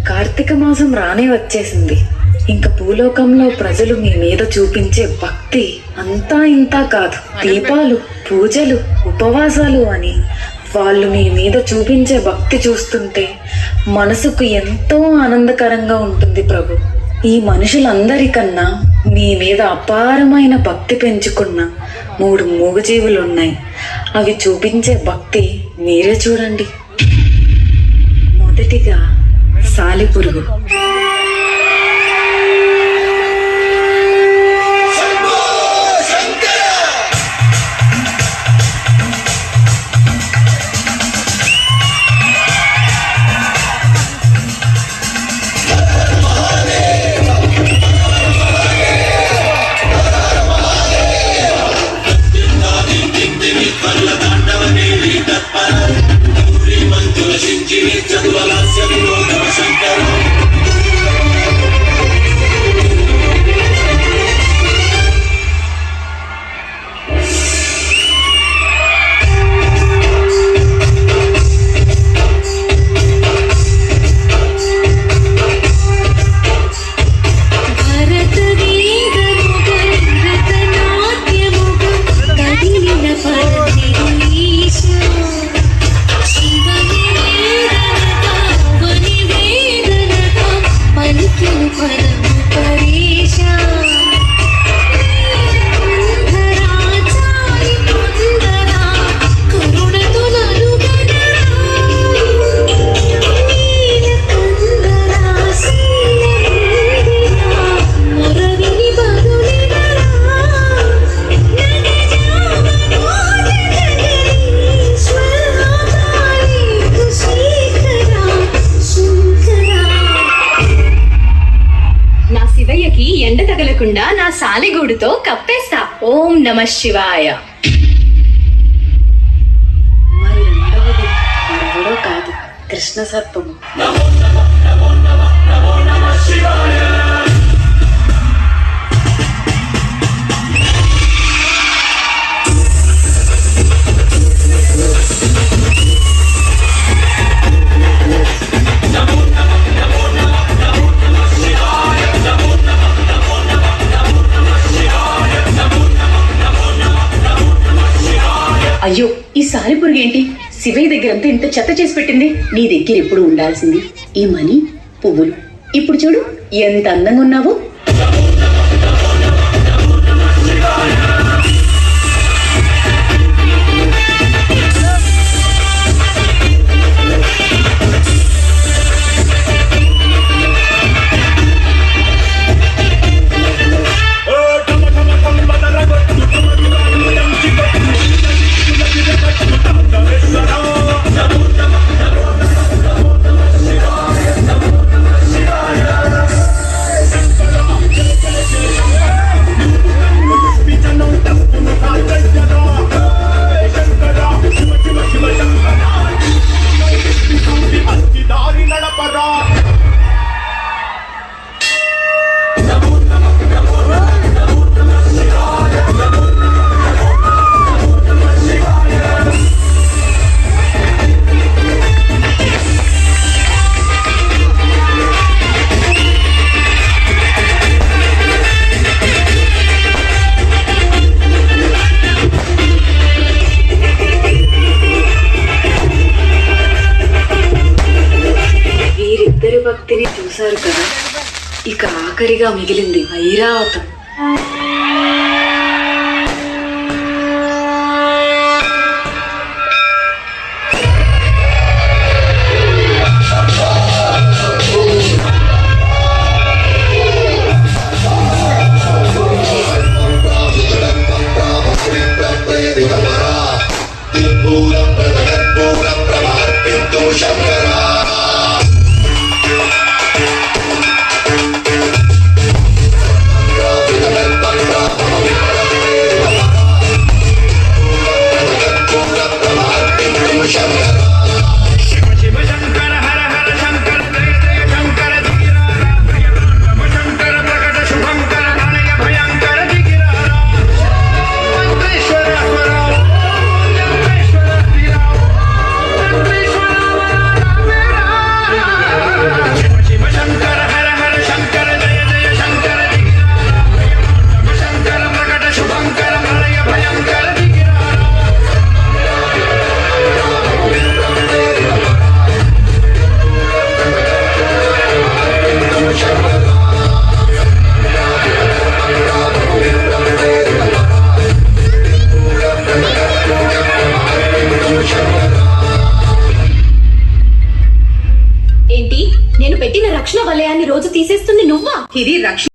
కార్తీక మాసం రానే వచ్చేసింది. ఇంకా భూలోకంలో ప్రజలు మీ మీద చూపించే భక్తి అంతా ఇంతా కాదు. దీపాలు, పూజలు, ఉపవాసాలు అని వాళ్ళు మీ మీద చూపించే భక్తి చూస్తుంటే మనసుకు ఎంతో ఆనందకరంగా ఉంటుంది ప్రభు. ఈ మనుషులందరికన్నా మీ మీద అపారమైన భక్తి పెంచుకున్న 3 మూగజీవులున్నాయి. అవి చూపించే భక్తి మీరే చూడండి. మొదటిగా సాలిపురుగు. ఎండ తగలకుండా నా సాలెగూడుతో కప్పేస్తా. ఓం నమ శివాయ. మరి రెండవది మరెవరో కాదు, కృష్ణ సర్పము. అయ్యో, ఈ సాలిపురుగు ఏంటి శివయ్య దగ్గరంతా ఇంత చెత్త చేసి పెట్టింది? నీ దగ్గర ఎప్పుడు ఉండాల్సింది ఈ మనీ, పువ్వులు. ఇప్పుడు చూడు ఎంత అందంగా ఉన్నావో. భక్తిని చూశారు కదా. ఇక ఆఖరిగా మిగిలింది ఐరావతం. రక్షణ వలయాన్ని రోజు తీసేస్తుంది నువ్వా? ఇది రక్షణ